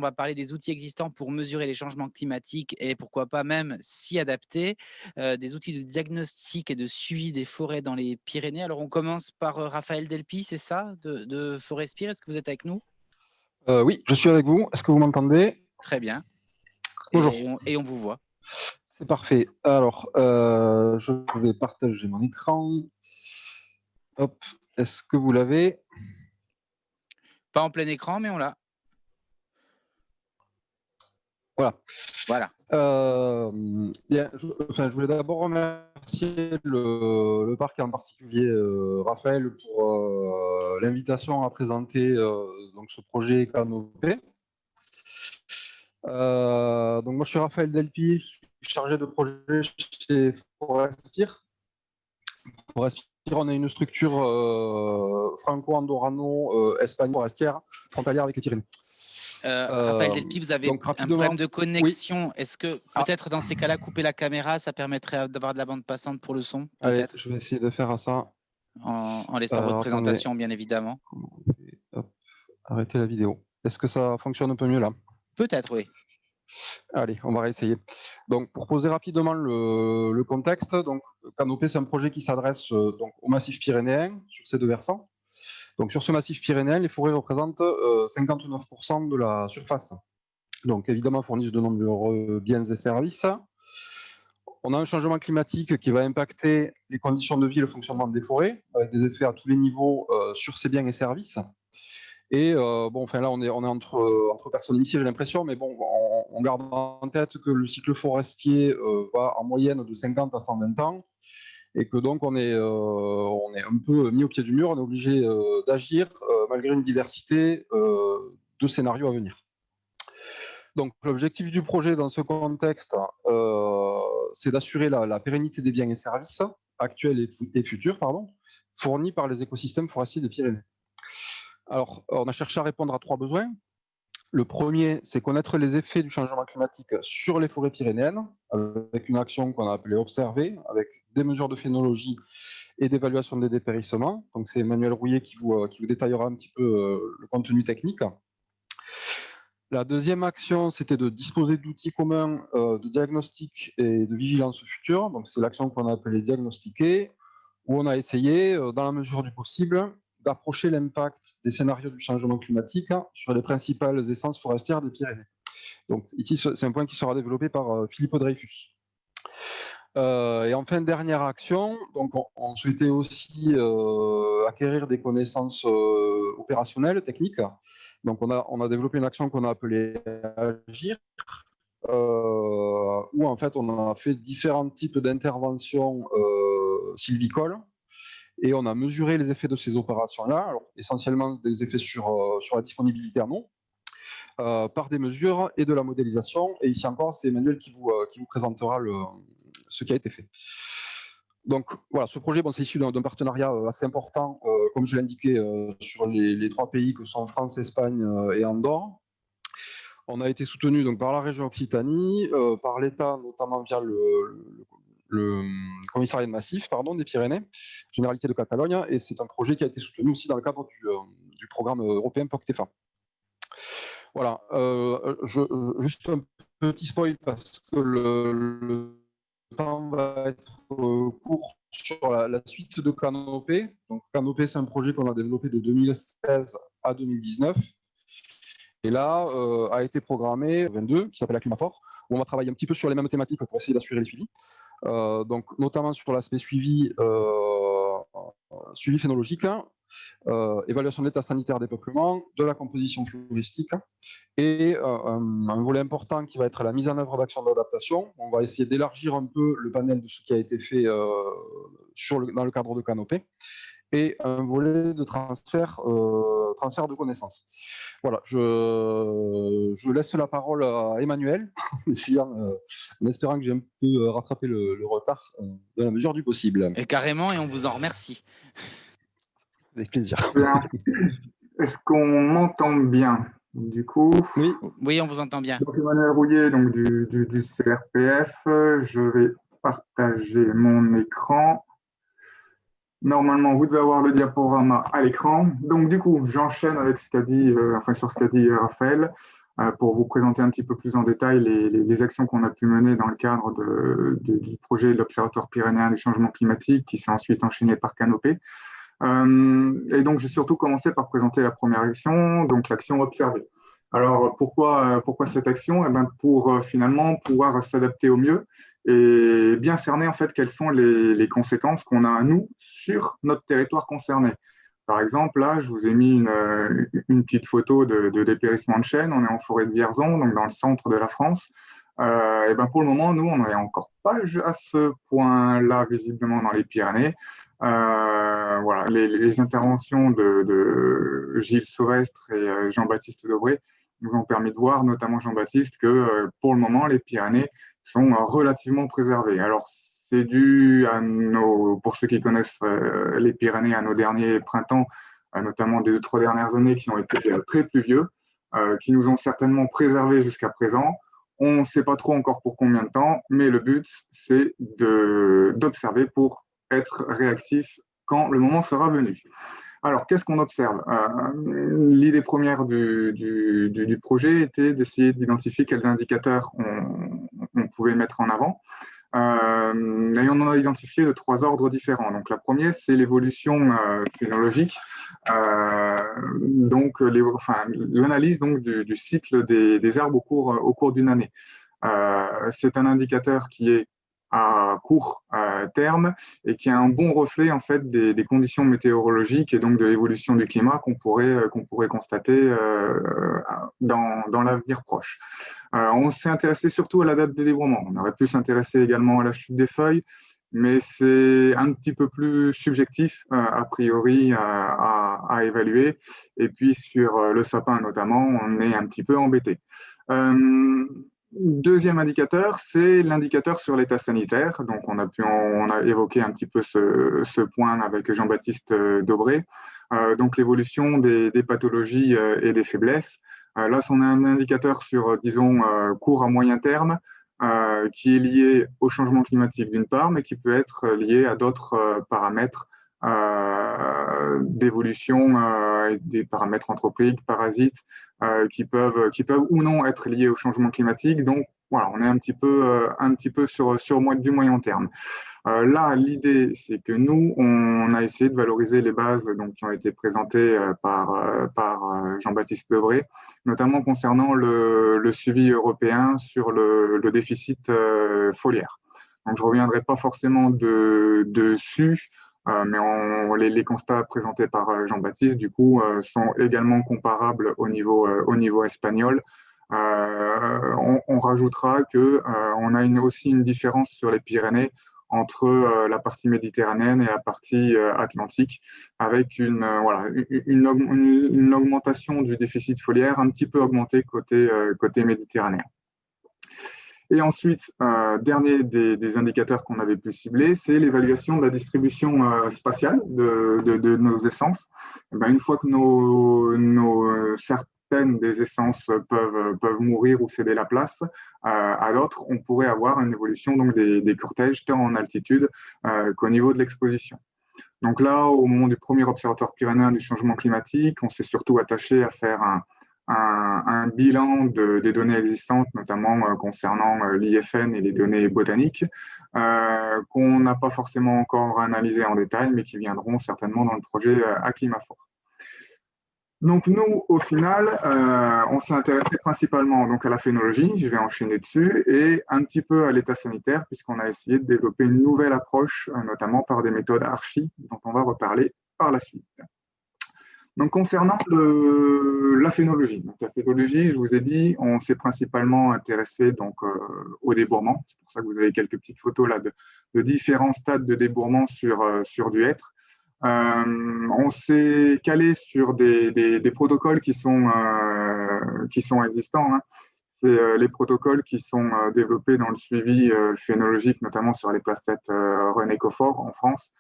va parler des outils existants pour mesurer les changements climatiques et pourquoi pas même s'y adapter, des outils de diagnostic et de suivi des forêts dans les Pyrénées. Alors, on commence par Raphaël Delpy, c'est ça, de Forespire. Est-ce que vous êtes avec nous? Oui, je suis avec vous. Est-ce que vous m'entendez? Très bien. Bonjour. Et on vous voit. C'est parfait. Alors, je vais partager mon écran. Hop. Est-ce que vous l'avez? Pas en plein écran, mais on l'a. Voilà. Voilà. Bien, je voulais d'abord remercier le parc et en particulier Raphaël pour l'invitation à présenter donc ce projet Canopé. Donc moi je suis Raphaël Delpy, je suis chargé de projet chez Forespire. Forespire, on est une structure franco-andorrano-espagnole forestière frontalière avec les Pyrénées. Raphaël Delpy, vous avez donc, un problème de oui. connexion. Est-ce que peut-être dans ces cas-là, couper la caméra, ça permettrait d'avoir de la bande passante pour le son? Allez, Peut-être je vais essayer de faire ça. en laissant votre Attendez. présentation, bien évidemment. Hop, arrêtez la vidéo. Est-ce que ça fonctionne un peu mieux là? Peut-être, oui. Allez, on va réessayer. Donc, pour poser rapidement le contexte, donc Canopé, c'est un projet qui s'adresse donc au massif pyrénéen sur ces deux versants. Donc, sur ce massif pyrénéen, les forêts représentent 59% de la surface. Donc, évidemment, fournissent de nombreux biens et services. On a un changement climatique qui va impacter les conditions de vie et le fonctionnement des forêts, avec des effets à tous les niveaux sur ces biens et services. Et bon, enfin là, on est entre personnes initiées, j'ai l'impression, mais bon, on garde en tête que le cycle forestier va en moyenne de 50 à 120 ans, et que donc on est un peu mis au pied du mur, on est obligé d'agir malgré une diversité de scénarios à venir. Donc l'objectif du projet dans ce contexte, c'est d'assurer la pérennité des biens et services actuels et futurs, fournis par les écosystèmes forestiers des Pyrénées. Alors, on a cherché à répondre à 3 besoins. Le premier, c'est connaître les effets du changement climatique sur les forêts pyrénéennes, avec une action qu'on a appelée observer, avec des mesures de phénologie et d'évaluation des dépérissements. Donc c'est Emmanuel Rouillet qui vous détaillera un petit peu le contenu technique. La deuxième action, c'était de disposer d'outils communs de diagnostic et de vigilance future. Donc c'est l'action qu'on a appelée diagnostiquer, où on a essayé, dans la mesure du possible, d'approcher l'impact des scénarios du changement climatique sur les principales essences forestières des Pyrénées. Donc ici, c'est un point qui sera développé par Philippe Dreyfus. Et enfin, dernière action, donc on souhaitait aussi acquérir des connaissances opérationnelles, techniques. Donc on a développé une action qu'on a appelée Agir, où en fait on a fait différents types d'interventions sylvicoles. Et on a mesuré les effets de ces opérations-là, alors essentiellement des effets sur la disponibilité en eau, par des mesures et de la modélisation. Et ici encore, c'est Emmanuel qui vous présentera ce qui a été fait. Donc voilà, ce projet, c'est issu d'un partenariat assez important, comme je l'ai indiqué, sur les 3 pays que sont France, Espagne et Andorre. On a été soutenu donc par la région Occitanie, par l'État, notamment via le commissariat de massif des Pyrénées, Généralité de Catalogne, et c'est un projet qui a été soutenu aussi dans le cadre du programme européen POCTEFA. Voilà, juste un petit spoil parce que le temps va être court sur la suite de Canopé. Donc Canopé, c'est un projet qu'on a développé de 2016 à 2019. Et là, a été programmé 22, qui s'appelle Acclimafort, où on va travailler un petit peu sur les mêmes thématiques pour essayer d'assurer les suivis. Donc notamment sur l'aspect suivi phénologique, évaluation de l'état sanitaire des peuplements, de la composition floristique, et un volet important qui va être la mise en œuvre d'actions d'adaptation. On va essayer d'élargir un peu le panel de ce qui a été fait dans le cadre de Canopé, et un volet de transfert de connaissances. Voilà, je laisse la parole à Emmanuel, en espérant que j'ai un peu rattrapé le retard dans la mesure du possible. Et carrément, et on vous en remercie. Avec plaisir. Bien. Est-ce qu'on m'entend bien? Du coup, oui, on vous entend bien. Donc Emmanuel Rouillet, donc du CRPF, je vais partager mon écran. Normalement, vous devez avoir le diaporama à l'écran. Donc, du coup, j'enchaîne avec ce qu'a dit, sur ce qu'a dit Raphaël. pour vous présenter un petit peu plus en détail les actions qu'on a pu mener dans le cadre du projet de l'Observatoire pyrénéen du changement climatique, qui s'est ensuite enchaîné par Canopée. Et donc, j'ai surtout commencé par présenter la première action, donc l'action observée. Alors, pourquoi cette action? Eh ben, pour finalement pouvoir s'adapter au mieux et bien cerner en fait quelles sont les conséquences qu'on a, nous, sur notre territoire concerné. Par exemple, là, je vous ai mis une petite photo de dépérissement de chêne. On est en forêt de Vierzon, donc dans le centre de la France. Et ben pour le moment, nous, on n'en est encore pas à ce point-là, visiblement, dans les Pyrénées. Voilà, les interventions de Gilles Sauvestre et Jean-Baptiste Dobré nous ont permis de voir, notamment Jean-Baptiste, que pour le moment, les Pyrénées sont relativement préservées. Alors, c'est dû pour ceux qui connaissent les Pyrénées, à nos derniers printemps, notamment des 2-3 dernières années qui ont été très pluvieux, qui nous ont certainement préservés jusqu'à présent. On ne sait pas trop encore pour combien de temps, mais le but, c'est d'observer pour être réactif quand le moment sera venu. Alors, qu'est-ce qu'on observe? L'idée première du projet était d'essayer d'identifier quels indicateurs on pouvait mettre en avant. Et on en a identifié de 3 ordres différents. Donc, la première, c'est l'évolution phénologique, donc l'analyse du cycle des arbres au cours d'une année. C'est un indicateur qui est à court terme et qui est un bon reflet en fait des conditions météorologiques et donc de l'évolution du climat qu'on pourrait constater dans l'avenir proche. On s'est intéressé surtout à la date de débourrement. On aurait pu s'intéresser également à la chute des feuilles, mais c'est un petit peu plus subjectif a priori à évaluer. Et puis sur le sapin notamment, on est un petit peu embêté. Deuxième indicateur, c'est l'indicateur sur l'état sanitaire. Donc, on a évoqué un petit peu ce point avec Jean-Baptiste Dobré. Donc, l'évolution des pathologies et des faiblesses. Là, on a un indicateur sur, disons, court à moyen terme, qui est lié au changement climatique d'une part, mais qui peut être lié à d'autres paramètres d'évolution, des paramètres anthropiques, parasites, qui peuvent ou non être liés au changement climatique. Donc, voilà, on est un petit peu sur du moyen terme. Là, l'idée, c'est que nous, on a essayé de valoriser les bases donc, qui ont été présentées par Jean-Baptiste Debré, notamment concernant le suivi européen sur le déficit foliaire. Donc, je ne reviendrai pas forcément dessus, mais les constats présentés par Jean-Baptiste, du coup, sont également comparables au niveau espagnol. On rajoutera qu'on a aussi une différence sur les Pyrénées entre la partie méditerranéenne et la partie atlantique, avec une augmentation du déficit foliaire un petit peu augmentée côté méditerranéen. Et ensuite, dernier des indicateurs qu'on avait pu cibler, c'est l'évaluation de la distribution spatiale de nos essences. Et bien, une fois que certaines des essences peuvent mourir ou céder la place à d'autres, on pourrait avoir une évolution donc, des cortèges tant en altitude qu'au niveau de l'exposition. Donc là, au moment du premier observatoire pyrénéen du changement climatique, on s'est surtout attaché à faire un bilan des données existantes, notamment concernant l'IFN et les données botaniques, qu'on n'a pas forcément encore analysées en détail, mais qui viendront certainement dans le projet à climat fort. Donc nous, au final, on s'est intéressé principalement donc, à la phénologie, je vais enchaîner dessus, et un petit peu à l'état sanitaire, puisqu'on a essayé de développer une nouvelle approche, notamment par des méthodes archi, dont on va reparler par la suite. Donc, concernant la phénologie. Donc, la phénologie, je vous ai dit, on s'est principalement intéressé donc, au débourrement. C'est pour ça que vous avez quelques petites photos là de différents stades de débourrement sur du hêtre. On s'est calé sur des protocoles qui sont existants. Hein. C'est les protocoles qui sont développés dans le suivi phénologique, notamment sur les placettes René Coffort en France.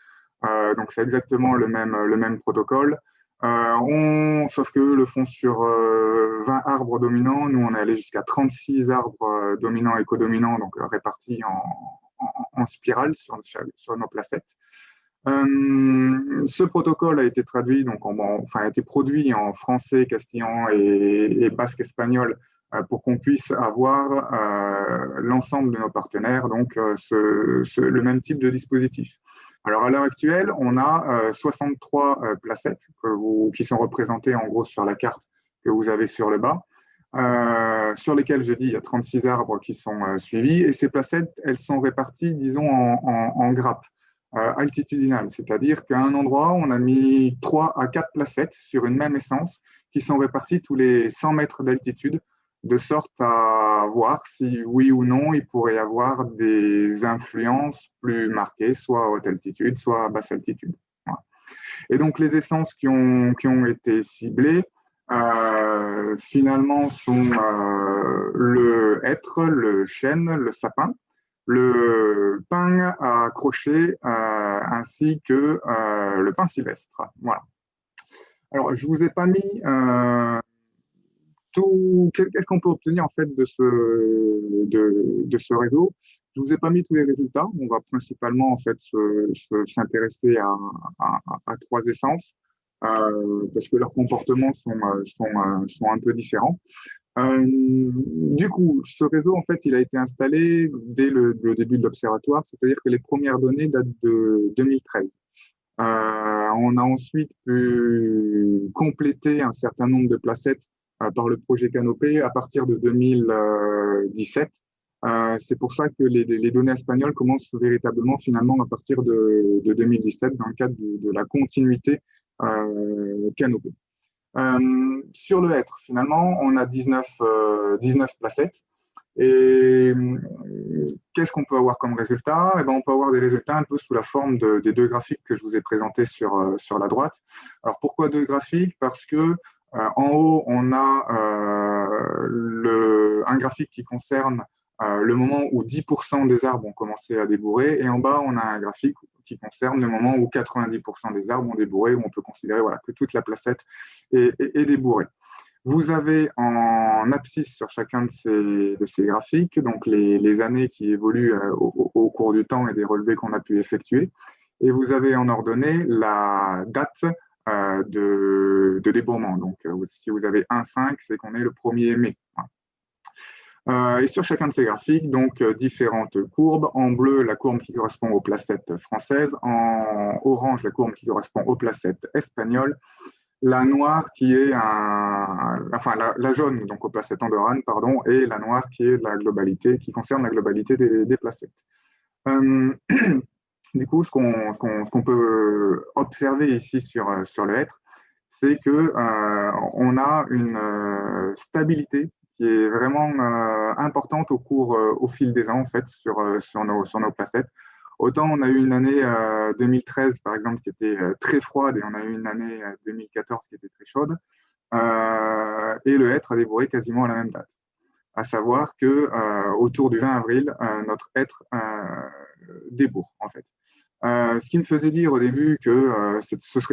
Donc, c'est exactement le même protocole. Sauf que le font sur 20 arbres dominants. Nous, on est allé jusqu'à 36 arbres dominants et codominants, donc répartis en spirale sur nos placettes. Ce protocole a été traduit, donc a été produit en français, castillan et basque espagnol pour qu'on puisse avoir l'ensemble de nos partenaires, donc le même type de dispositif. Alors, à l'heure actuelle, on a 63 placettes qui sont représentées en gros sur la carte que vous avez sur le bas, sur lesquelles, je dis, il y a 36 arbres qui sont suivis. Et ces placettes, elles sont réparties, disons, en grappes altitudinales. C'est-à-dire qu'à un endroit, on a mis 3 à 4 placettes sur une même essence qui sont réparties tous les 100 mètres d'altitude, de sorte à voir si, oui ou non, il pourrait y avoir des influences plus marquées, soit à haute altitude, soit à basse altitude. Voilà. Et donc, les essences qui ont été ciblées, finalement, sont le hêtre, le chêne, le sapin, le pin à crochet, ainsi que le pin sylvestre. Voilà. Alors, je ne vous ai pas mis qu'est-ce qu'on peut obtenir en fait de ce réseau. Je ne vous ai pas mis tous les résultats. On va principalement en fait s'intéresser à 3 essences parce que leurs comportements sont un peu différents. Du coup, ce réseau en fait, il a été installé dès le début de l'observatoire, c'est-à-dire que les premières données datent de 2013. On a ensuite pu compléter un certain nombre de placettes par le projet Canopée à partir de 2017. C'est pour ça que les données espagnoles commencent véritablement finalement à partir de 2017 dans le cadre de la continuité Canopée. Sur le hêtre, finalement, on a 19 placettes. Et qu'est-ce qu'on peut avoir comme résultat? Eh ben, on peut avoir des résultats un peu sous la forme des 2 graphiques que je vous ai présentés sur la droite. Alors, pourquoi 2 graphiques? Parce que en haut, on a un graphique qui concerne le moment où 10% des arbres ont commencé à débourrer, et en bas, on a un graphique qui concerne le moment où 90% des arbres ont débourré, où on peut considérer voilà, que toute la placette est débourrée. Vous avez en abscisse sur chacun de ces graphiques donc les années qui évoluent au cours du temps et des relevés qu'on a pu effectuer. Et vous avez en ordonnée la date de débourrement. Donc, si vous avez 1,5, c'est qu'on est le 1er mai. Et sur chacun de ces graphiques, donc différentes courbes. En bleu, la courbe qui correspond aux placettes françaises. En orange, la courbe qui correspond aux placettes espagnoles. La noire qui est la jaune, donc aux placettes andorranes, pardon, et la noire qui est la globalité, qui concerne la globalité des placettes. Du coup, ce qu'on peut observer ici sur le hêtre, c'est que on a une stabilité qui est vraiment importante au fil des ans, en fait, sur nos placettes. Autant on a eu une année 2013, par exemple, qui était très froide, et on a eu une année 2014 qui était très chaude, et le hêtre a débourré quasiment à la même date. À savoir que autour du 20 avril, notre hêtre débourre, en fait. Ce qui me faisait dire au début que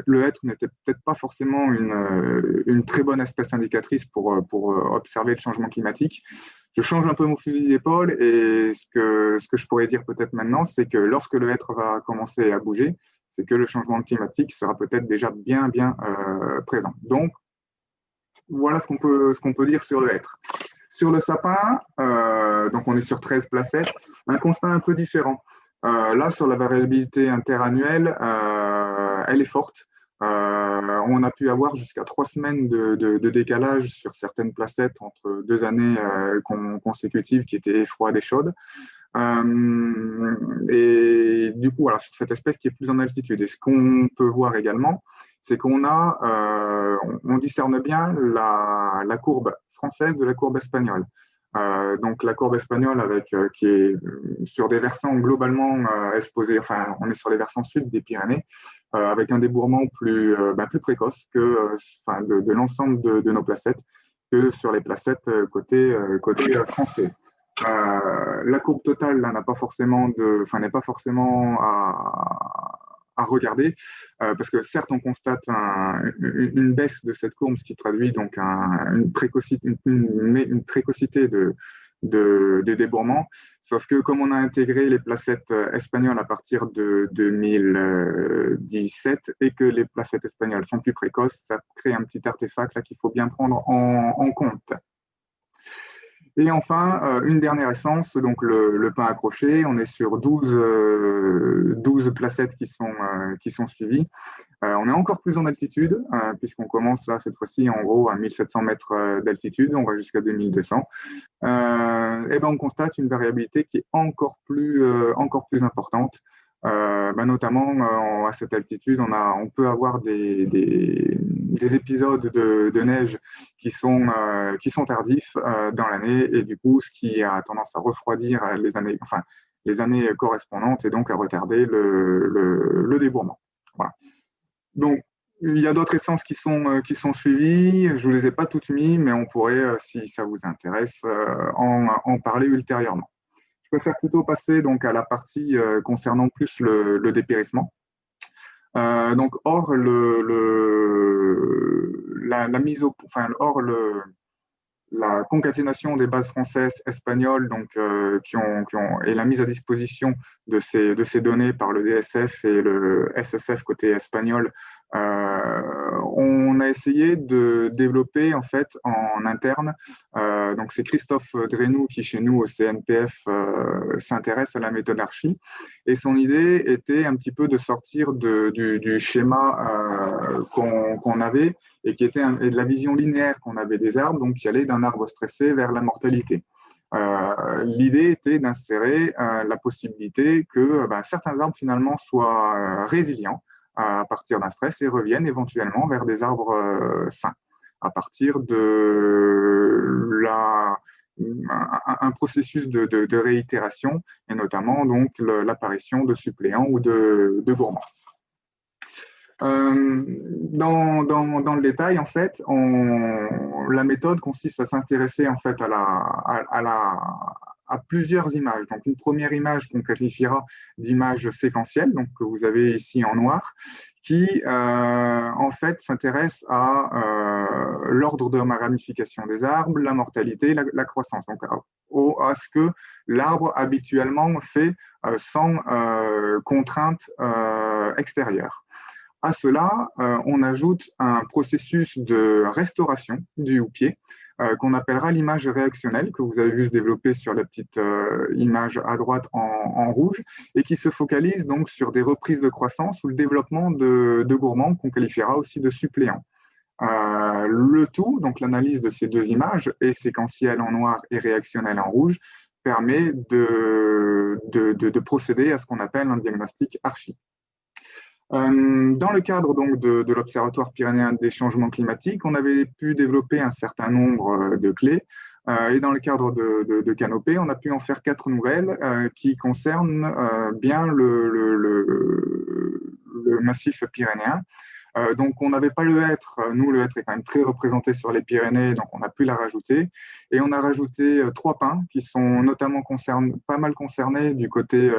le hêtre n'était peut-être pas forcément une très bonne espèce indicatrice pour observer le changement climatique. Je change un peu mon fusil d'épaule, et ce que je pourrais dire peut-être maintenant, c'est que lorsque le hêtre va commencer à bouger, c'est que le changement climatique sera peut-être déjà bien présent. Donc, voilà ce qu'on peut dire sur le hêtre. Sur le sapin, donc on est sur 13 placettes, un constat un peu différent. Là, sur la variabilité interannuelle, elle est forte. On a pu avoir jusqu'à 3 semaines de décalage sur certaines placettes entre 2 années consécutives qui étaient froides et chaudes. Et du coup, voilà, sur cette espèce qui est plus en altitude. Et ce qu'on peut voir également, c'est qu'on on discerne bien la courbe française de la courbe espagnole. Donc la courbe espagnole qui est sur des versants globalement exposés, enfin on est sur les versants sud des Pyrénées, avec un débourrement plus précoce que de l'ensemble de nos placettes, que sur les placettes côté français. La courbe totale là, n'est pas forcément à regarder, parce que certes on constate une baisse de cette courbe, ce qui traduit donc une précocité des débourrements, sauf que comme on a intégré les placettes espagnoles à partir de 2017 et que les placettes espagnoles sont plus précoces, ça crée un petit artefact là qu'il faut bien prendre en compte. Et enfin, une dernière essence, donc le pain accroché. On est sur 12 placettes qui sont suivies. On est encore plus en altitude, puisqu'on commence là, cette fois-ci, en gros, à 1700 mètres d'altitude. On va jusqu'à 2200. Et ben, on constate une variabilité qui est encore plus importante. Notamment à cette altitude, on peut avoir des épisodes de neige qui sont tardifs dans l'année, et du coup, ce qui a tendance à refroidir les années correspondantes, et donc à retarder le débourrement. Voilà. Donc, il y a d'autres essences qui sont suivies. Je ne vous les ai pas toutes mises, mais on pourrait, si ça vous intéresse, en parler ultérieurement. Je préfère plutôt passer donc à la partie concernant plus le dépérissement. Donc, hors la concaténation des bases françaises, espagnoles, donc, et la mise à disposition de ces données par le DSF et le SSF côté espagnol, on a essayé de développer en fait en interne. Donc c'est Christophe Drenou qui chez nous au CNPF s'intéresse à la méthode Archi, et son idée était un petit peu de sortir du schéma qu'on avait, et qui était et de la vision linéaire qu'on avait des arbres, donc qui allait d'un arbre stressé vers la mortalité. L'idée était d'insérer la possibilité que certains arbres finalement soient résilients à partir d'un stress et reviennent éventuellement vers des arbres sains à partir de un processus de réitération, et notamment donc l'apparition de suppléants ou de gourmands. Dans le détail, en fait, la méthode consiste à s'intéresser en fait à plusieurs images. Donc, une première image qu'on qualifiera d'image séquentielle, donc que vous avez ici en noir, qui en fait s'intéresse à l'ordre de ramification des arbres, la mortalité, la croissance, donc à ce que l'arbre habituellement fait sans contrainte extérieure. À cela, on ajoute un processus de restauration du houppier qu'on appellera l'image réactionnelle, que vous avez vu se développer sur la petite image à droite en rouge, et qui se focalise donc sur des reprises de croissance ou le développement de gourmands qu'on qualifiera aussi de suppléants. Le tout, donc l'analyse de ces deux images, et séquentielle en noir et réactionnelle en rouge, permet de procéder à ce qu'on appelle un diagnostic Archi. Dans le cadre donc de l'Observatoire pyrénéen des changements climatiques, on avait pu développer un certain nombre de clés, et dans le cadre de Canopée, on a pu en faire 4 nouvelles qui concernent bien le massif pyrénéen. Donc, on n'avait pas le hêtre. Nous, le hêtre est quand même très représenté sur les Pyrénées, donc on a pu la rajouter. Et on a rajouté 3 pins qui sont notamment pas mal concernés du côté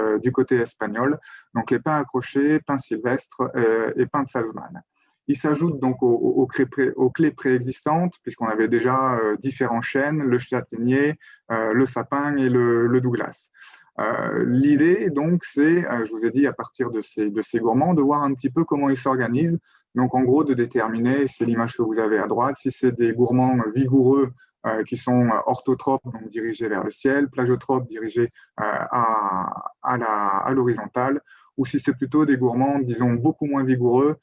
espagnol. Donc, les pins accrochés, pins sylvestres et pins de Salzman. Ils s'ajoutent donc aux clés préexistantes, puisqu'on avait déjà différents chênes, le châtaignier, le sapin et le Douglas. L'idée, donc, c'est, je vous ai dit, à partir de ces gourmands, de voir un petit peu comment ils s'organisent. Donc, en gros, de déterminer, c'est l'image que vous avez à droite, si c'est des gourmands vigoureux qui sont orthotropes, donc dirigés vers le ciel, plagiotropes dirigés à l'horizontale, ou si c'est plutôt des gourmands, disons, beaucoup moins vigoureux,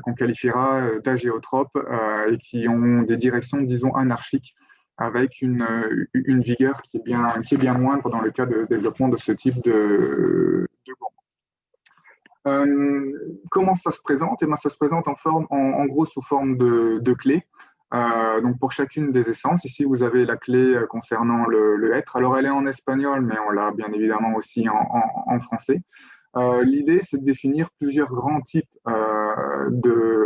qu'on qualifiera d'agéotropes et qui ont des directions, disons, anarchiques, avec une vigueur qui est bien moindre dans le cas de développement de ce type de gourmand. Comment ça se présente? Eh bien, ça se présente en gros sous forme de clés. Donc pour chacune des essences, ici vous avez la clé concernant le hêtre. Alors elle est en espagnol, mais on l'a bien évidemment aussi en français. L'idée, c'est de définir plusieurs grands types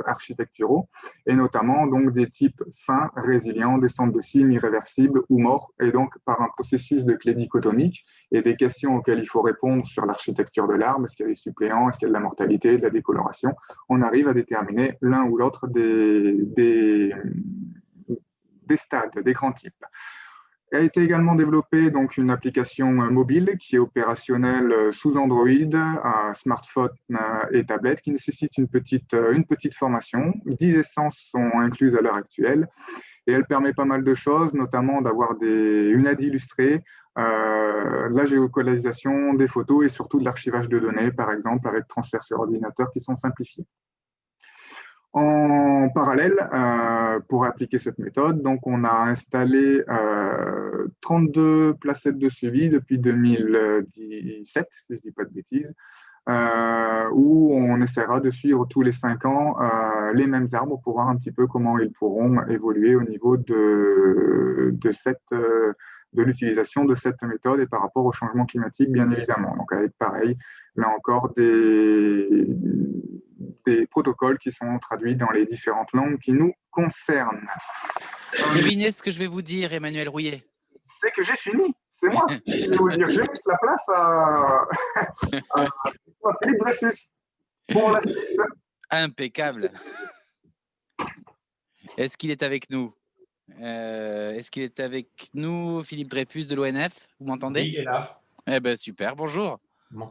architecturaux, et notamment donc des types sains, résilients, des centres de cimes irréversibles ou morts, et donc par un processus de clé dichotomique et des questions auxquelles il faut répondre sur l'architecture de l'arbre, est-ce qu'il y a des suppléants, est-ce qu'il y a de la mortalité, de la décoloration, on arrive à déterminer l'un ou l'autre des stades, des grands types. A été également développée donc une application mobile qui est opérationnelle sous Android, smartphone et tablette, qui nécessite une petite formation. 10 essences sont incluses à l'heure actuelle. et elle permet pas mal de choses, notamment d'avoir une aide illustrée, de la géolocalisation, des photos et surtout de l'archivage de données, par exemple, avec transfert sur ordinateur qui sont simplifiés. En parallèle, pour appliquer cette méthode, donc on a installé 32 placettes de suivi depuis 2017, si je ne dis pas de bêtises, où on essaiera de suivre tous les 5 ans les mêmes arbres pour voir un petit peu comment ils pourront évoluer au niveau de l'utilisation de cette méthode et par rapport au changement climatique, bien évidemment. Donc avec pareil, là encore, des protocoles qui sont traduits dans les différentes langues qui nous concernent. Devinez ce que je vais vous dire, Emmanuel Rouillet. C'est que j'ai fini, c'est moi. Je vais vous dire, je laisse la place à Philippe Dreyfus. Pour la suite. Impeccable. Est-ce qu'il est avec nous? Est-ce qu'il est avec nous, Philippe Dreyfus de l'ONF? Vous m'entendez? Oui, il est là. Eh ben super, bonjour.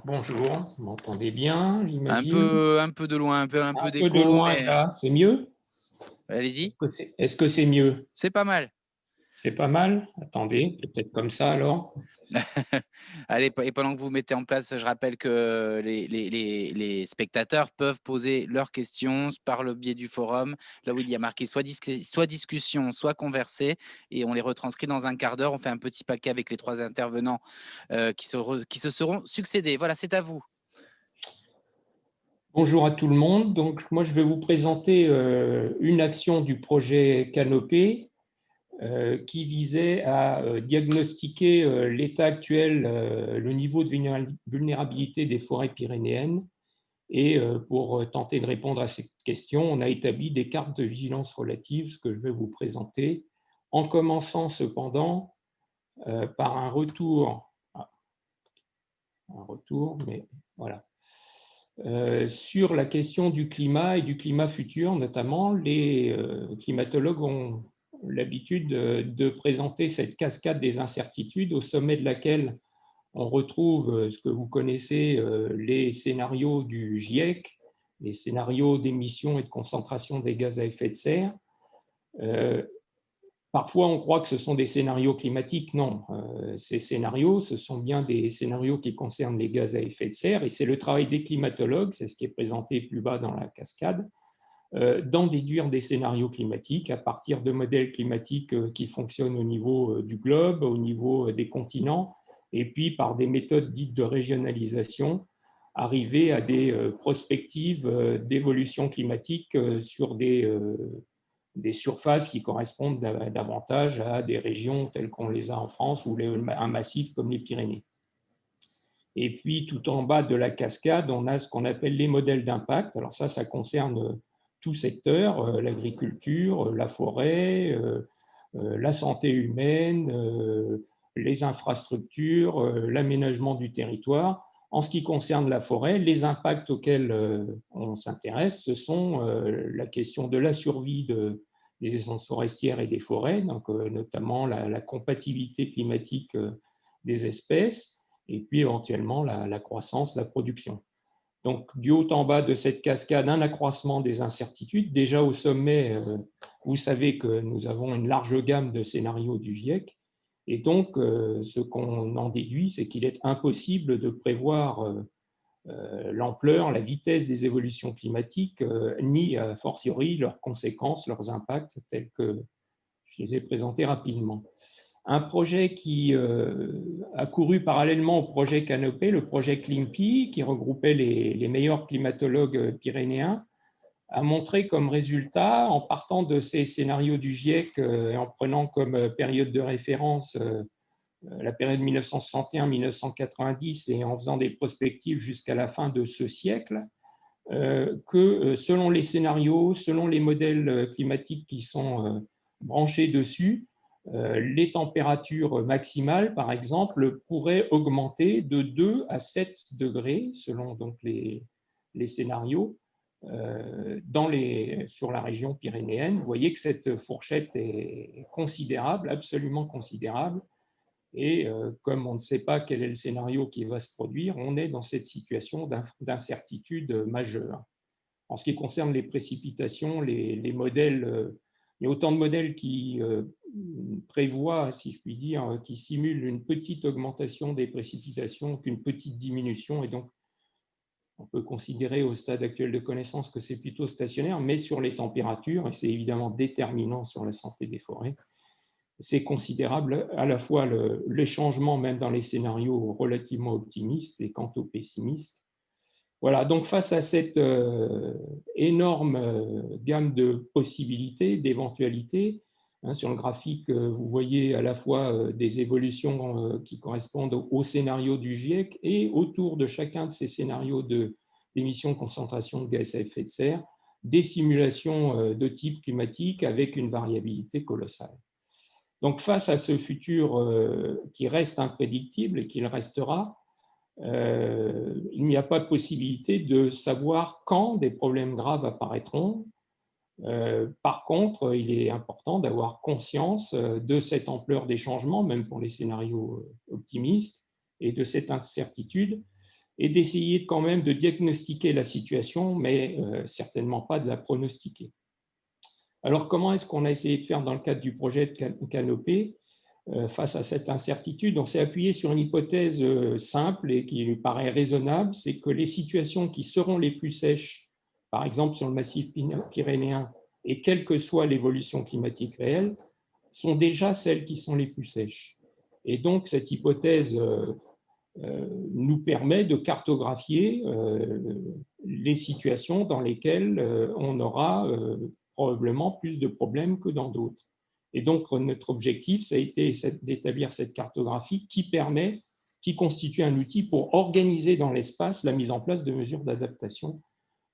Bonjour, vous m'entendez bien, j'imagine? Un peu de loin, un peu Un peu de d'écho, loin, mais là, c'est mieux? allez-y. Est-ce que c'est mieux? C'est pas mal. C'est pas mal? Attendez, peut-être comme ça alors. Allez, et pendant que vous mettez en place, je rappelle que les spectateurs peuvent poser leurs questions par le biais du forum, là où il y a marqué soit discussion, soit converser, et on les retranscrit dans un quart d'heure. On fait un petit paquet avec les 3 intervenants qui se seront succédés. Voilà, c'est à vous. Bonjour à tout le monde. Donc, moi, je vais vous présenter une action du projet Canopée qui visait à diagnostiquer l'état actuel, le niveau de vulnérabilité des forêts pyrénéennes. Et pour tenter de répondre à cette question, on a établi des cartes de vigilance relatives, ce que je vais vous présenter, en commençant cependant par un retour, mais voilà. Sur la question du climat et du climat futur, notamment, les climatologues ont l'habitude de présenter cette cascade des incertitudes au sommet de laquelle on retrouve ce que vous connaissez, les scénarios du GIEC, les scénarios d'émissions et de concentration des gaz à effet de serre. Parfois, on croit que ce sont des scénarios climatiques. Non, ces scénarios, ce sont bien des scénarios qui concernent les gaz à effet de serre, et c'est le travail des climatologues, c'est ce qui est présenté plus bas dans la cascade, d'en déduire des scénarios climatiques à partir de modèles climatiques qui fonctionnent au niveau du globe, au niveau des continents, et puis par des méthodes dites de régionalisation, arriver à des prospectives d'évolution climatique sur des surfaces qui correspondent davantage à des régions telles qu'on les a en France ou un massif comme les Pyrénées. Et puis, tout en bas de la cascade, on a ce qu'on appelle les modèles d'impact. Alors ça concerne tout secteur, l'agriculture, la forêt, la santé humaine, les infrastructures, l'aménagement du territoire. En ce qui concerne la forêt, les impacts auxquels on s'intéresse, ce sont la question de la survie des essences forestières et des forêts, donc notamment la compatibilité climatique des espèces, et puis éventuellement la croissance, la production. Donc, du haut en bas de cette cascade, un accroissement des incertitudes. Déjà au sommet, vous savez que nous avons une large gamme de scénarios du GIEC. Et donc, ce qu'on en déduit, c'est qu'il est impossible de prévoir l'ampleur, la vitesse des évolutions climatiques, ni a fortiori leurs conséquences, leurs impacts, tels que je les ai présentés rapidement. Un projet qui a couru parallèlement au projet Canopée, le projet CLIMPY, qui regroupait les meilleurs climatologues pyrénéens, a montré comme résultat, en partant de ces scénarios du GIEC et en prenant comme période de référence la période 1961-1990 et en faisant des prospectives jusqu'à la fin de ce siècle, que selon les scénarios, selon les modèles climatiques qui sont branchés dessus, les températures maximales, par exemple, pourraient augmenter de 2 à 7 degrés, selon donc les scénarios, sur la région pyrénéenne. Vous voyez que cette fourchette est considérable, absolument considérable. Et comme on ne sait pas quel est le scénario qui va se produire, on est dans cette situation d'incertitude majeure. En ce qui concerne les précipitations, les modèles Il y a autant de modèles qui prévoient, si je puis dire, qui simulent une petite augmentation des précipitations qu'une petite diminution, et donc on peut considérer au stade actuel de connaissance que c'est plutôt stationnaire, mais sur les températures, et c'est évidemment déterminant sur la santé des forêts, c'est considérable à la fois les changements, même dans les scénarios relativement optimistes et quant aux pessimistes. Voilà, donc face à cette énorme gamme de possibilités, d'éventualités, sur le graphique, vous voyez à la fois des évolutions qui correspondent au scénario du GIEC et autour de chacun de ces scénarios d'émissions de concentration de gaz à effet de serre, des simulations de type climatique avec une variabilité colossale. Donc face à ce futur qui reste imprédictible et qui le restera, il n'y a pas de possibilité de savoir quand des problèmes graves apparaîtront. Par contre, il est important d'avoir conscience de cette ampleur des changements, même pour les scénarios optimistes, et de cette incertitude, et d'essayer quand même de diagnostiquer la situation, mais certainement pas de la pronostiquer. Alors, comment est-ce qu'on a essayé de faire dans le cadre du projet de Canopée face à cette incertitude? On s'est appuyé sur une hypothèse simple et qui lui paraît raisonnable, c'est que les situations qui seront les plus sèches, par exemple sur le massif pyrénéen, et quelle que soit l'évolution climatique réelle, sont déjà celles qui sont les plus sèches. Et donc, cette hypothèse nous permet de cartographier les situations dans lesquelles on aura probablement plus de problèmes que dans d'autres. Et donc, notre objectif, ça a été d'établir cette cartographie qui constitue un outil pour organiser dans l'espace la mise en place de mesures d'adaptation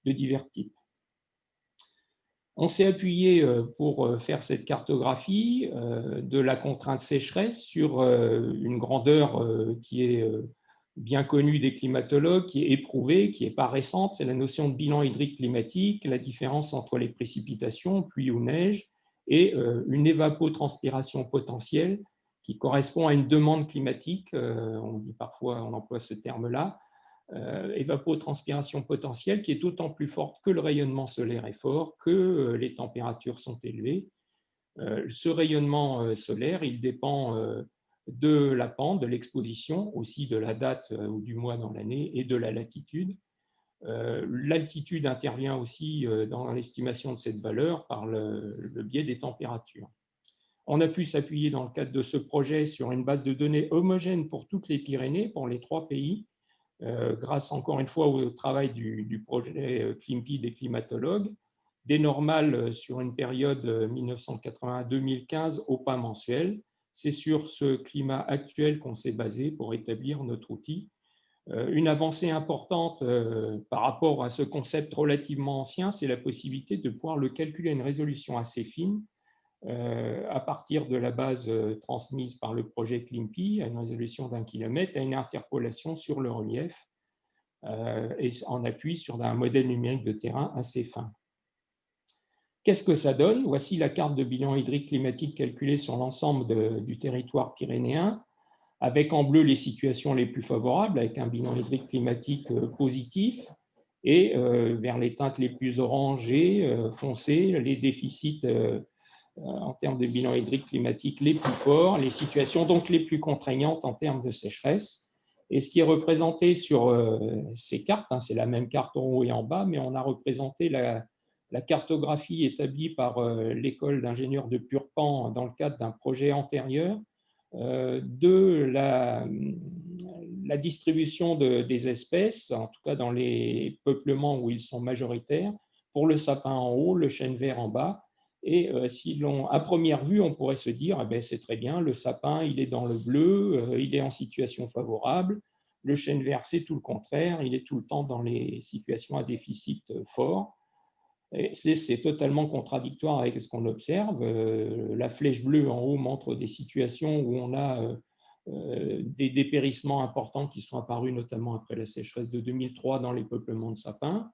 de divers types. On s'est appuyé pour faire cette cartographie de la contrainte sécheresse sur une grandeur qui est bien connue des climatologues, qui est éprouvée, qui n'est pas récente, c'est la notion de bilan hydrique climatique, la différence entre les précipitations, pluie ou neige, et une évapotranspiration potentielle qui correspond à une demande climatique, on dit parfois, on emploie ce terme-là, évapotranspiration potentielle qui est d'autant plus forte que le rayonnement solaire est fort, que les températures sont élevées. Ce rayonnement solaire, il dépend de la pente, de l'exposition, aussi de la date ou du mois dans l'année et de la latitude. L'altitude intervient aussi dans l'estimation de cette valeur par le biais des températures. On a pu s'appuyer dans le cadre de ce projet sur une base de données homogène pour toutes les Pyrénées, pour les 3 pays, grâce encore une fois au travail du projet CLIMPI des climatologues, des normales sur une période 1980-2015 au pas mensuel. C'est sur ce climat actuel qu'on s'est basé pour établir notre outil. Une avancée importante par rapport à ce concept relativement ancien, c'est la possibilité de pouvoir le calculer à une résolution assez fine à partir de la base transmise par le projet CLIMPI à une résolution d'1 kilomètre, à une interpolation sur le relief et en appui sur un modèle numérique de terrain assez fin. Qu'est-ce que ça donne? Voici la carte de bilan hydrique climatique calculée sur l'ensemble du territoire pyrénéen, avec en bleu les situations les plus favorables, avec un bilan hydrique climatique positif, et vers les teintes les plus orangées, foncées, les déficits en termes de bilan hydrique climatique les plus forts, les situations donc les plus contraignantes en termes de sécheresse. Et ce qui est représenté sur ces cartes, c'est la même carte en haut et en bas, mais on a représenté la cartographie établie par l'école d'ingénieurs de Purpan dans le cadre d'un projet antérieur de la distribution des espèces, en tout cas dans les peuplements où ils sont majoritaires, pour le sapin en haut, le chêne vert en bas. Et à première vue, on pourrait se dire, eh ben, c'est très bien, le sapin, il est dans le bleu, il est en situation favorable. Le chêne vert, c'est tout le contraire, il est tout le temps dans les situations à déficit fort. C'est totalement contradictoire avec ce qu'on observe. La flèche bleue en haut montre des situations où on a des dépérissements importants qui sont apparus notamment après la sécheresse de 2003 dans les peuplements de sapins.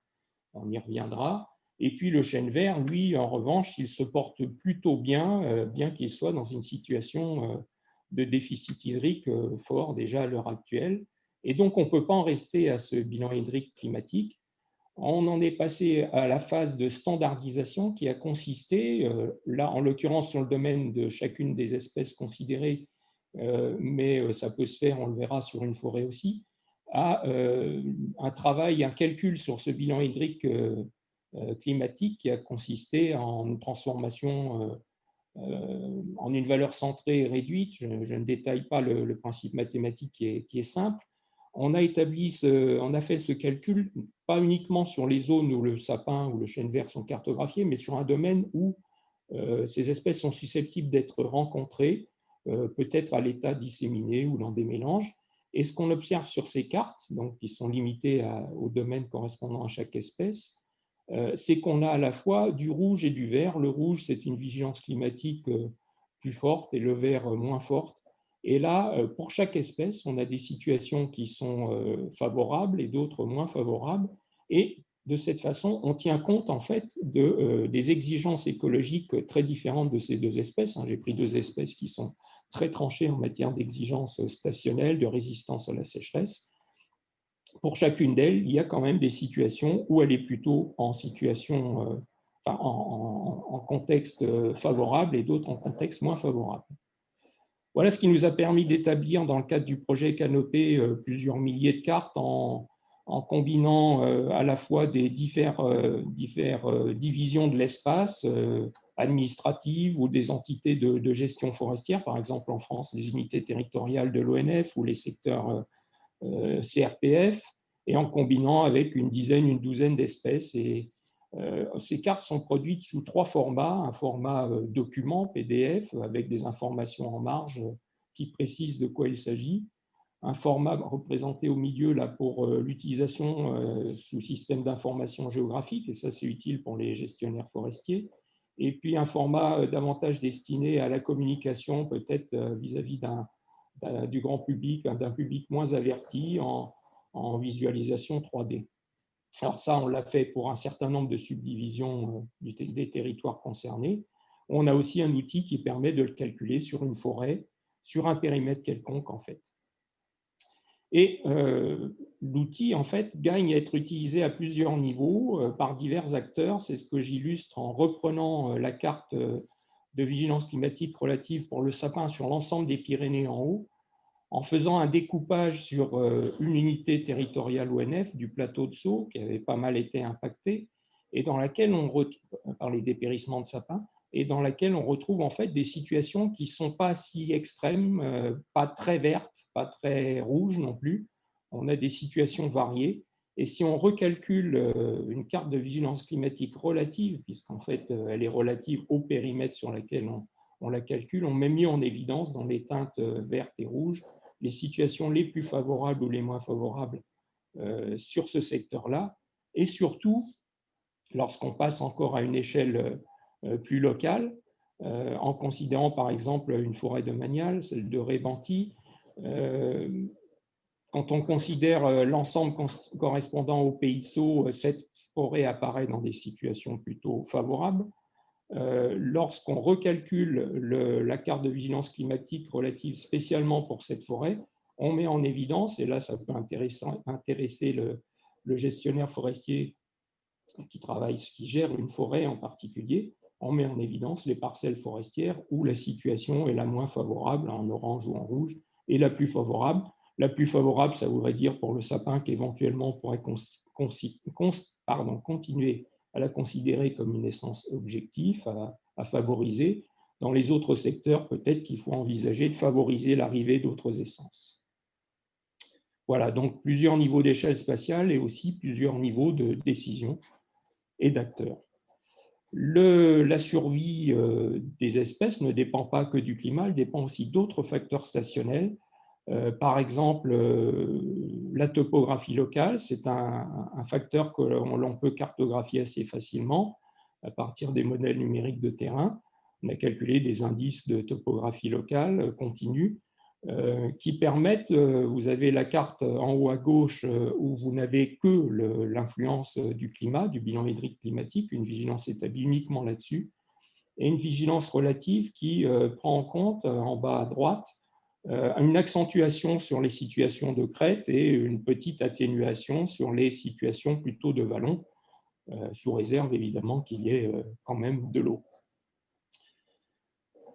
On y reviendra. Et puis le chêne vert, lui, en revanche, il se porte plutôt bien, bien qu'il soit dans une situation de déficit hydrique fort déjà à l'heure actuelle. Et donc, on ne peut pas en rester à ce bilan hydrique climatique. On en est passé à la phase de standardisation qui a consisté, là en l'occurrence sur le domaine de chacune des espèces considérées, mais ça peut se faire, on le verra, sur une forêt aussi, à un travail, un calcul sur ce bilan hydrique climatique qui a consisté en une transformation en une valeur centrée réduite. Je ne détaille pas le principe mathématique qui est simple. On a fait ce calcul pas uniquement sur les zones où le sapin ou le chêne vert sont cartographiés, mais sur un domaine où ces espèces sont susceptibles d'être rencontrées, peut-être à l'état disséminé ou dans des mélanges. Et ce qu'on observe sur ces cartes, donc qui sont limitées au domaine correspondant à chaque espèce, c'est qu'on a à la fois du rouge et du vert. Le rouge, c'est une vigilance climatique plus forte et le vert moins forte. Et là, pour chaque espèce, on a des situations qui sont favorables et d'autres moins favorables. Et de cette façon, on tient compte en fait des exigences écologiques très différentes de ces deux espèces. J'ai pris deux espèces qui sont très tranchées en matière d'exigences stationnelles, de résistance à la sécheresse. Pour chacune d'elles, il y a quand même des situations où elle est plutôt en situation, en contexte favorable et d'autres en contexte moins favorable. Voilà ce qui nous a permis d'établir dans le cadre du projet Canopée plusieurs milliers de cartes en combinant à la fois des diverses divisions de l'espace administratives ou des entités de gestion forestière, par exemple en France, les unités territoriales de l'ONF ou les secteurs CRPF, et en combinant avec une douzaine d'espèces. Et ces cartes sont produites sous trois formats. Un format document, PDF, avec des informations en marge qui précisent de quoi il s'agit. Un format représenté au milieu là, pour l'utilisation sous système d'information géographique, et ça c'est utile pour les gestionnaires forestiers. Et puis un format davantage destiné à la communication, peut-être vis-à-vis du grand public, d'un public moins averti en visualisation 3D. Alors ça, on l'a fait pour un certain nombre de subdivisions des territoires concernés. On a aussi un outil qui permet de le calculer sur une forêt, sur un périmètre quelconque en fait. Et l'outil en fait gagne à être utilisé à plusieurs niveaux par divers acteurs. C'est ce que j'illustre en reprenant la carte de vigilance climatique relative pour le sapin sur l'ensemble des Pyrénées en haut, en faisant un découpage sur une unité territoriale ONF du plateau de Sceaux, qui avait pas mal été impacté, et dans laquelle on retrouve, par les dépérissements de sapins, et dans laquelle on retrouve en fait des situations qui ne sont pas si extrêmes, pas très vertes, pas très rouges non plus. On a des situations variées. Et si on recalcule une carte de vigilance climatique relative, puisqu'en fait elle est relative au périmètre sur lequel on la calcule, on met mieux en évidence dans les teintes vertes et rouges les situations les plus favorables ou les moins favorables sur ce secteur-là. Et surtout, lorsqu'on passe encore à une échelle plus locale, en considérant par exemple une forêt domaniale, celle de Rébenty, quand on considère l'ensemble correspondant au Pays de Sceaux, cette forêt apparaît dans des situations plutôt favorables. Lorsqu'on recalcule la carte de vigilance climatique relative spécialement pour cette forêt, on met en évidence, et là ça peut intéresser le gestionnaire forestier qui gère une forêt en particulier, on met en évidence les parcelles forestières où la situation est la moins favorable, en orange ou en rouge, et la plus favorable. La plus favorable, ça voudrait dire pour le sapin qu'éventuellement on pourrait continuer à la considérer comme une essence objective, à favoriser. Dans les autres secteurs, peut-être qu'il faut envisager de favoriser l'arrivée d'autres essences. Voilà, donc plusieurs niveaux d'échelle spatiale et aussi plusieurs niveaux de décision et d'acteurs. La survie des espèces ne dépend pas que du climat, elle dépend aussi d'autres facteurs stationnels. Par exemple, la topographie locale, c'est un facteur que l'on peut cartographier assez facilement à partir des modèles numériques de terrain. On a calculé des indices de topographie locale continue qui permettent, vous avez la carte en haut à gauche où vous n'avez que l'influence du climat, du bilan hydrique climatique, une vigilance établie uniquement là-dessus, et une vigilance relative qui prend en compte en bas à droite une accentuation sur les situations de crête et une petite atténuation sur les situations plutôt de vallon, sous réserve évidemment qu'il y ait quand même de l'eau.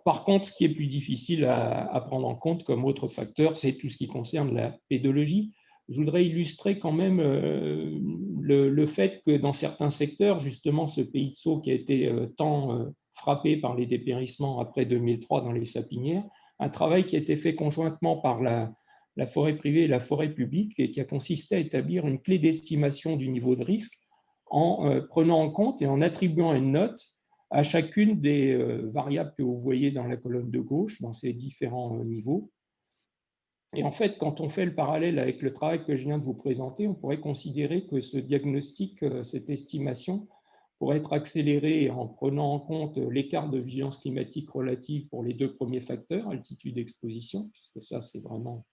Par contre, ce qui est plus difficile à prendre en compte comme autre facteur, c'est tout ce qui concerne la pédologie. Je voudrais illustrer quand même le fait que dans certains secteurs, justement, ce pays de Sceaux qui a été tant frappé par les dépérissements après 2003 dans les sapinières, un travail qui a été fait conjointement par la forêt privée et la forêt publique et qui a consisté à établir une clé d'estimation du niveau de risque en prenant en compte et en attribuant une note à chacune des variables que vous voyez dans la colonne de gauche, dans ces différents niveaux. Et en fait, quand on fait le parallèle avec le travail que je viens de vous présenter, on pourrait considérer que ce diagnostic, cette estimation, pourrait être accélérée en prenant en compte l'écart de vigilance climatique relative pour les deux premiers facteurs, altitude et exposition, puisque ça, c'est vraiment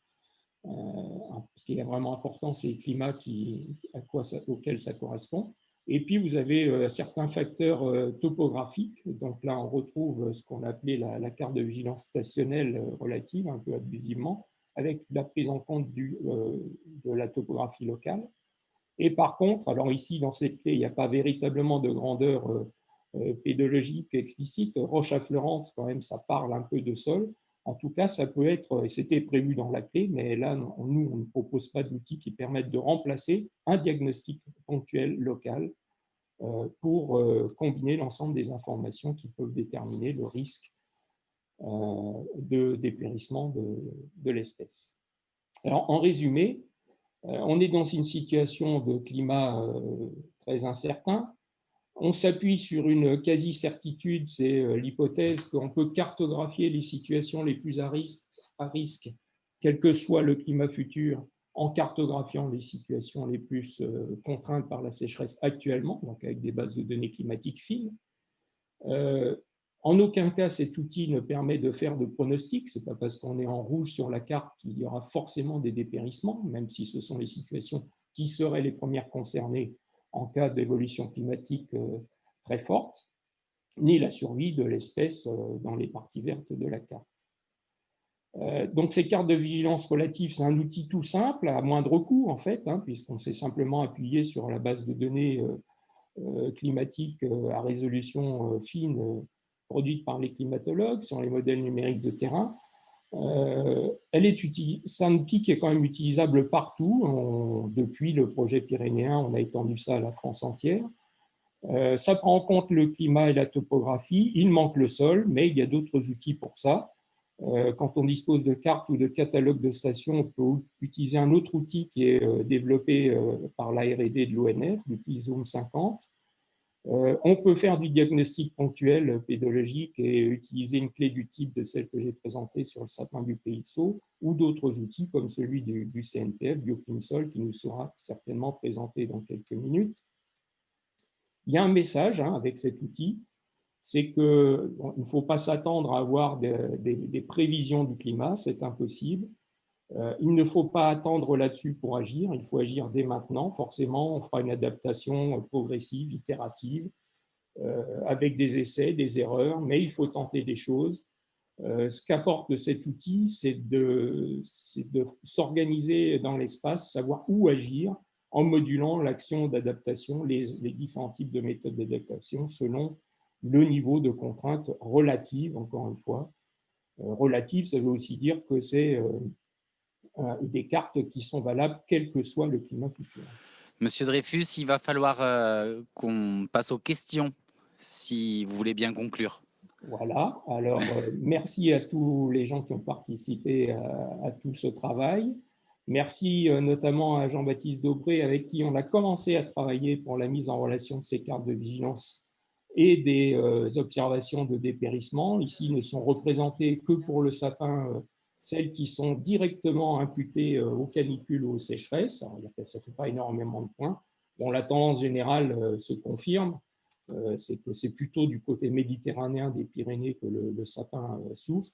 ce qui est vraiment important, c'est le climat auquel ça correspond. Et puis, vous avez certains facteurs topographiques. Donc là, on retrouve ce qu'on appelait la carte de vigilance stationnelle relative, un peu abusivement, avec la prise en compte de la topographie locale. Et par contre, alors ici, dans cette clé, il n'y a pas véritablement de grandeur pédologique explicite. Roche affleurante, quand même, ça parle un peu de sol. En tout cas, ça peut être, et c'était prévu dans la clé, mais là, nous, on ne propose pas d'outils qui permettent de remplacer un diagnostic ponctuel local pour combiner l'ensemble des informations qui peuvent déterminer le risque de dépérissement de l'espèce. Alors, en résumé, on est dans une situation de climat très incertain. On s'appuie sur une quasi-certitude, c'est l'hypothèse qu'on peut cartographier les situations les plus à risque, quel que soit le climat futur, en cartographiant les situations les plus contraintes par la sécheresse actuellement, donc avec des bases de données climatiques fines. En aucun cas, cet outil ne permet de faire de pronostics. Ce n'est pas parce qu'on est en rouge sur la carte qu'il y aura forcément des dépérissements, même si ce sont les situations qui seraient les premières concernées en cas d'évolution climatique très forte, ni la survie de l'espèce dans les parties vertes de la carte. Donc ces cartes de vigilance relative, c'est un outil tout simple, à moindre coût en fait, puisqu'on s'est simplement appuyé sur la base de données climatiques à résolution fine produite par les climatologues sur les modèles numériques de terrain. C'est un outil qui est quand même utilisable partout. Depuis le projet pyrénéen, on a étendu ça à la France entière. Ça prend en compte le climat et la topographie. Il manque le sol, mais il y a d'autres outils pour ça. Quand on dispose de cartes ou de catalogues de stations, on peut utiliser un autre outil qui est développé par la R&D de l'ONF, l'outil Zoom 50. On peut faire du diagnostic ponctuel pédologique et utiliser une clé du type de celle que j'ai présentée sur le sapin du Pays de Sceaux ou d'autres outils comme celui du CNPF, BioClimSol, qui nous sera certainement présenté dans quelques minutes. Il y a un message avec cet outil, c'est qu'il ne faut pas s'attendre à avoir des prévisions du climat, c'est impossible. Il ne faut pas attendre là-dessus pour agir, il faut agir dès maintenant. Forcément, on fera une adaptation progressive, itérative, avec des essais, des erreurs, mais il faut tenter des choses. Ce qu'apporte cet outil, c'est de s'organiser dans l'espace, savoir où agir en modulant l'action d'adaptation, les différents types de méthodes d'adaptation selon le niveau de contrainte relative, encore une fois. Relative, ça veut aussi dire que c'est des cartes qui sont valables quel que soit le climat futur. Monsieur Dreyfus, il va falloir qu'on passe aux questions, si vous voulez bien conclure. Voilà, alors merci à tous les gens qui ont participé à tout ce travail. Merci notamment à Jean-Baptiste Daubré, avec qui on a commencé à travailler pour la mise en relation de ces cartes de vigilance et des observations de dépérissement. Ici, ne sont représentées que pour le sapin celles qui sont directement imputées aux canicules ou aux sécheresses. Alors, ça ne fait pas énormément de points. Bon, la tendance générale se confirme, c'est que c'est plutôt du côté méditerranéen des Pyrénées que le sapin souffre.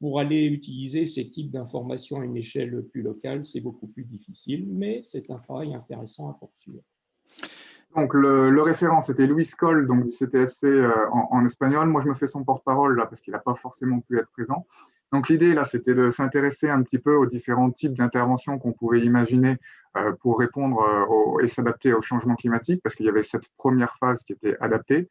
Pour aller utiliser ces types d'informations à une échelle plus locale, c'est beaucoup plus difficile, mais c'est un travail intéressant à poursuivre. Donc, le référent, c'était Luis Coll, donc du CTFC en espagnol. Moi, je me fais son porte-parole là parce qu'il n'a pas forcément pu être présent. Donc l'idée là, c'était de s'intéresser un petit peu aux différents types d'interventions qu'on pouvait imaginer pour répondre et s'adapter au changement climatique, parce qu'il y avait cette première phase qui était adaptée.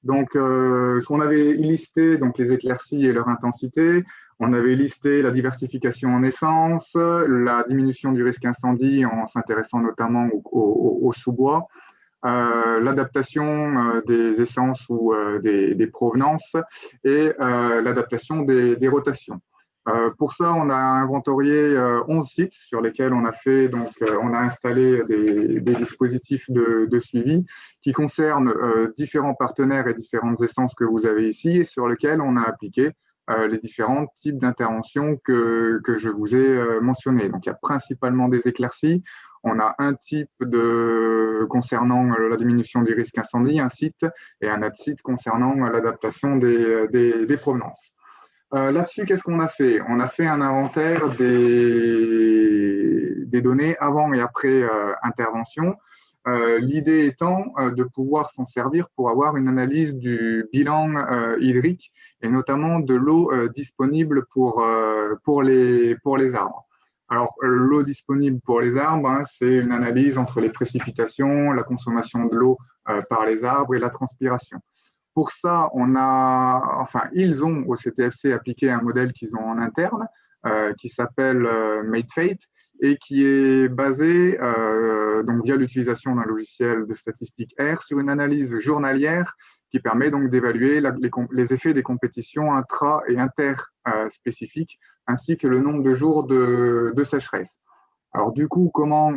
Donc, on avait listé donc, les éclaircies et leur intensité, on avait listé la diversification en essence, la diminution du risque incendie en s'intéressant notamment au sous-bois, l'adaptation des essences ou des provenances et l'adaptation des rotations. Pour ça, on a inventorié 11 sites sur lesquels on a fait, donc, on a installé des dispositifs de suivi qui concernent différents partenaires et différentes essences que vous avez ici et sur lesquels on a appliqué les différents types d'interventions que je vous ai mentionnés. Donc, il y a principalement des éclaircies. On a un type concernant la diminution du risque incendie, un site, et un autre site concernant l'adaptation des provenances. Là-dessus, qu'est-ce qu'on a fait? On a fait un inventaire des données avant et après intervention. L'idée étant de pouvoir s'en servir pour avoir une analyse du bilan hydrique et notamment de l'eau disponible pour les arbres. Alors, l'eau disponible pour les arbres, hein, c'est une analyse entre les précipitations, la consommation de l'eau par les arbres et la transpiration. Pour ça, ils ont au CTFC appliqué un modèle qu'ils ont en interne qui s'appelle MateFate et qui est basé donc via l'utilisation d'un logiciel de statistique R sur une analyse journalière qui permet donc d'évaluer les effets des compétitions intra- et interspécifiques ainsi que le nombre de jours de sécheresse. Alors du coup, comment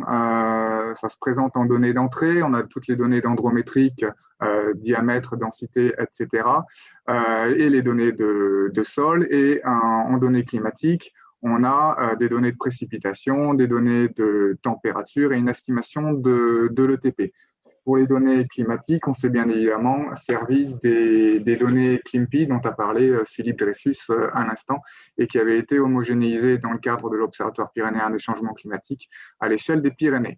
ça se présente en données d'entrée? On a toutes les données dendrométriques, diamètre, densité, etc. Et les données de sol. Et en données climatiques, on a des données de précipitation, des données de température et une estimation de l'ETP. Pour les données climatiques, on s'est bien évidemment servi des données CLIMPI dont a parlé Philippe Dreyfus à l'instant et qui avaient été homogénéisées dans le cadre de l'Observatoire pyrénéen des changements climatiques à l'échelle des Pyrénées.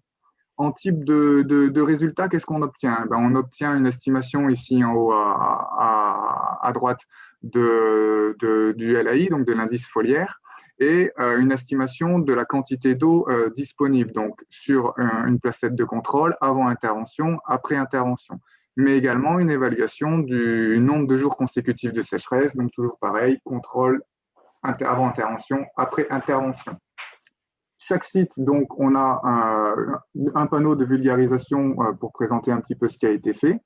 En type de résultats, qu'est-ce qu'on obtient? On obtient une estimation ici en haut à droite du LAI, donc de l'indice foliaire, et une estimation de la quantité d'eau disponible, donc sur une placette de contrôle avant intervention, après intervention, mais également une évaluation du nombre de jours consécutifs de sécheresse, donc toujours pareil, contrôle avant intervention, après intervention. Chaque site, donc, on a un panneau de vulgarisation pour présenter un petit peu ce qui a été fait.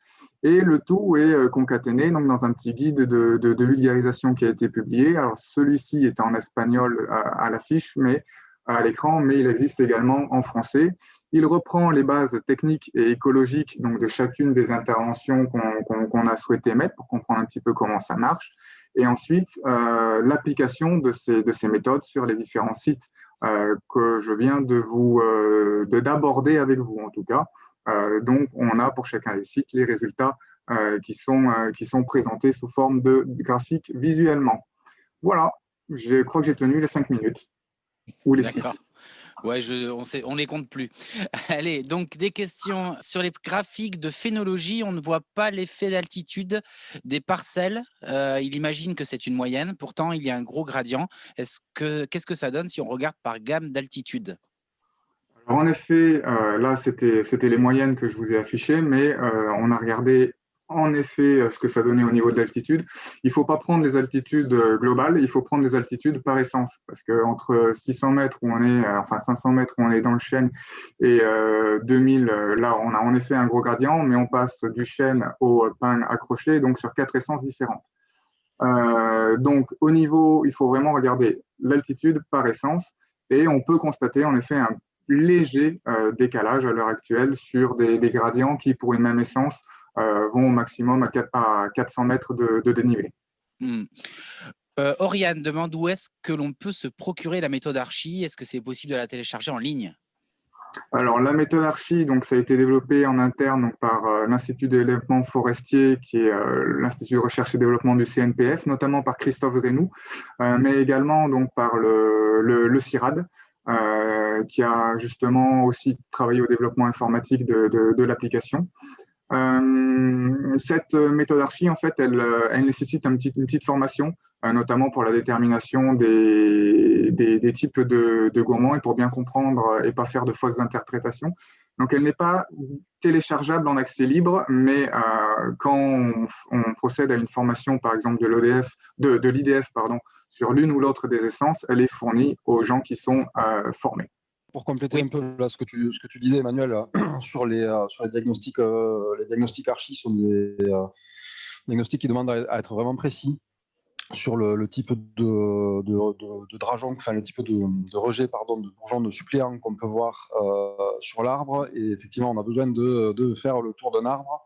Et le tout est concaténé donc, dans un petit guide de vulgarisation qui a été publié. Alors, celui-ci est en espagnol à l'affiche, mais à l'écran, mais il existe également en français. Il reprend les bases techniques et écologiques donc, de chacune des interventions qu'on a souhaité mettre pour comprendre un petit peu comment ça marche. Et ensuite, l'application de ces méthodes sur les différents sites que je viens d'aborder avec vous en tout cas. Donc, on a pour chacun des sites les résultats qui sont présentés sous forme de graphique visuellement. Voilà, je crois que j'ai tenu les 5 minutes ou les 6. Ouais, on les compte plus. Allez, donc des questions sur les graphiques de phénologie. On ne voit pas l'effet d'altitude des parcelles. Il imagine que c'est une moyenne. Pourtant, il y a un gros gradient. Qu'est-ce que ça donne si on regarde par gamme d'altitude? Alors, en effet, là, c'était les moyennes que je vous ai affichées, mais on a regardé en effet ce que ça donnait au niveau de l'altitude. Il ne faut pas prendre les altitudes globales, il faut prendre les altitudes par essence, parce qu'entre 600 mètres où on est, 500 mètres où on est dans le chêne et 2000, là, on a en effet un gros gradient, mais on passe du chêne au pin accroché, donc sur 4 essences différentes. Donc, au niveau, il faut vraiment regarder l'altitude par essence, et on peut constater en effet un léger décalage à l'heure actuelle sur des gradients qui, pour une même essence, vont au maximum à 400 mètres de dénivelé. Oriane demande où est-ce que l'on peut se procurer la méthode Archi. Est-ce que c'est possible de la télécharger en ligne? Alors, la méthode Archi, donc, ça a été développé en interne donc, par l'Institut de développement forestier, qui est l'Institut de recherche et développement du CNPF, notamment par Christophe Renou, mais également donc, par le CIRAD, qui a justement aussi travaillé au développement informatique de l'application. Cette méthode Archi, en fait, elle nécessite une petite formation notamment pour la détermination des types de gourmands et pour bien comprendre et pas faire de fausses interprétations. Donc, elle n'est pas téléchargeable en accès libre, mais quand on procède à une formation, par exemple, de l'IDF, pardon, sur l'une ou l'autre des essences, elle est fournie aux gens qui sont formés. Pour compléter Oui. un peu là, ce que tu disais, Emmanuel, sur les diagnostics archi sont des diagnostics qui demandent à être vraiment précis sur le type de dragon, enfin le type de rejet, pardon, de bourgeon, de suppléant qu'on peut voir sur l'arbre. Et effectivement, on a besoin de faire le tour d'un arbre.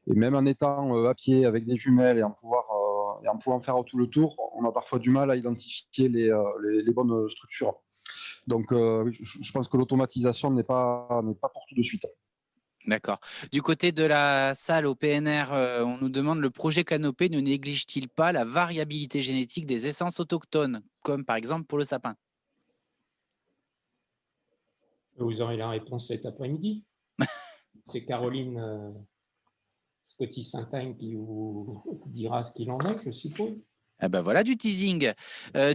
Et même en étant à pied avec des jumelles et en pouvant faire tout le tour, on a parfois du mal à identifier les bonnes structures. Donc, je pense que l'automatisation n'est pas pour tout de suite. D'accord. Du côté de la salle au PNR, on nous demande le projet Canopée ne néglige-t-il pas la variabilité génétique des essences autochtones, comme par exemple pour le sapin? Vous aurez la réponse cet après-midi. C'est Caroline Scotty-Saint-Agne qui vous dira ce qu'il en est, je suppose. Eh ben voilà du teasing.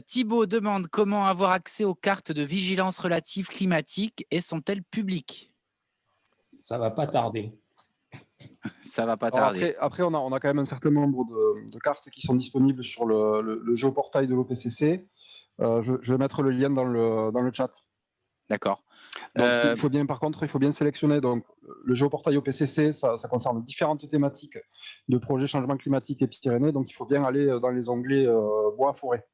Thibaut demande comment avoir accès aux cartes de vigilance relatives climatiques et sont-elles publiques? Ça va pas tarder. Ça va pas Alors tarder. après on a quand même un certain nombre de cartes qui sont disponibles sur le géoportail de l'OPCC. Je vais mettre le lien dans le chat. D'accord. Donc, par contre, il faut bien sélectionner. Donc, le géoportail OPCC, ça concerne différentes thématiques de projets changement climatique et Pyrénées. Donc, il faut bien aller dans les onglets bois, forêt.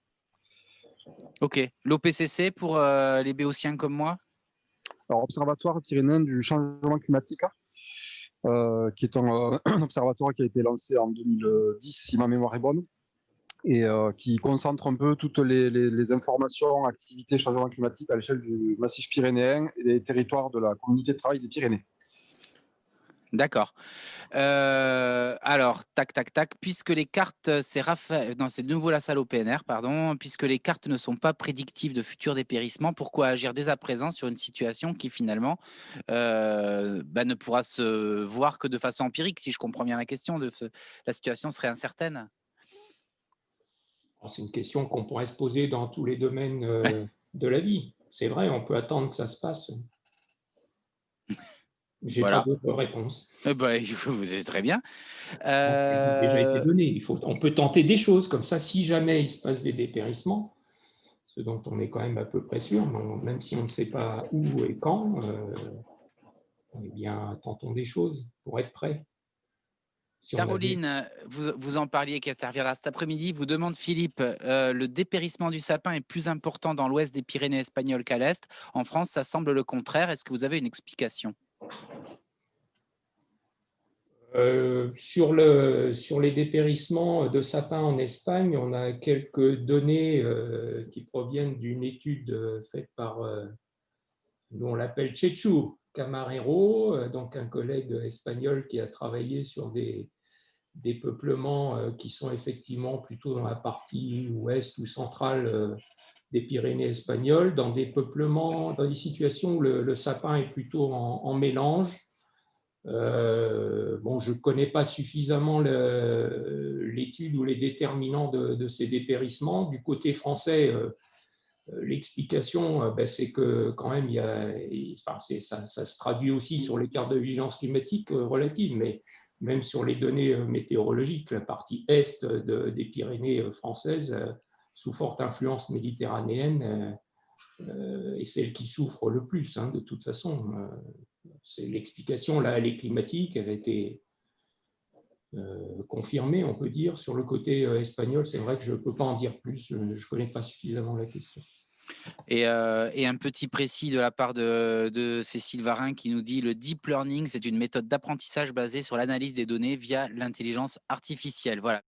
Ok. L'OPCC pour les béotiens comme moi? Alors, Observatoire pyrénéen du changement climatique, qui est un observatoire qui a été lancé en 2010, si ma mémoire est bonne, et qui concentre un peu toutes les informations, activités, changement climatique à l'échelle du massif pyrénéen et des territoires de la communauté de travail des Pyrénées. D'accord. Alors, tac, tac, tac, puisque les cartes, c'est de nouveau la salle au PNR, pardon, puisque les cartes ne sont pas prédictives de futurs dépérissements, pourquoi agir dès à présent sur une situation qui finalement ne pourra se voir que de façon empirique, si je comprends bien la question, la situation serait incertaine? C'est une question qu'on pourrait se poser dans tous les domaines de la vie. C'est vrai, on peut attendre que ça se passe. J'ai pas Voilà. d'autre réponse. Vous êtes très bien. Ça a déjà été donné. On peut tenter des choses comme ça, si jamais il se passe des dépérissements, ce dont on est quand même à peu près sûr, même si on ne sait pas où et quand, eh bien, tentons des choses pour être prêts. Si Caroline, vous en parliez, qui interviendra cet après-midi, vous demande Philippe, le dépérissement du sapin est plus important dans l'ouest des Pyrénées espagnoles qu'à l'est. En France, ça semble le contraire. Est-ce que vous avez une explication? Sur les dépérissements de sapins en Espagne, on a quelques données qui proviennent d'une étude faite par, nous on l'appelle Chechu Camarero, donc un collègue espagnol qui a travaillé sur des peuplements qui sont effectivement plutôt dans la partie ouest ou centrale des Pyrénées espagnoles, dans des peuplements, dans des situations où le sapin est plutôt en mélange. Je ne connais pas suffisamment l'étude ou les déterminants de ces dépérissements. Du côté français, l'explication, c'est que quand même, ça se traduit aussi sur les cartes de vigilance climatique relatives, mais même sur les données météorologiques, la partie est des Pyrénées françaises, sous forte influence méditerranéenne, est celle qui souffre le plus, de toute façon. C'est l'explication, là, elle est climatique, elle a été confirmée, on peut dire. Sur le côté espagnol, c'est vrai que je ne peux pas en dire plus, je ne connais pas suffisamment la question. Et un petit précis de la part de Cécile Varin qui nous dit: le deep learning, c'est une méthode d'apprentissage basée sur l'analyse des données via l'intelligence artificielle. Voilà.